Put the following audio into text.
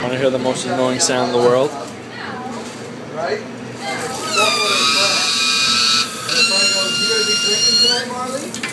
Want to hear the most annoying sound in the world? Right? That's what it's like. And the friend goes, you gonna be drinking tonight, Marley?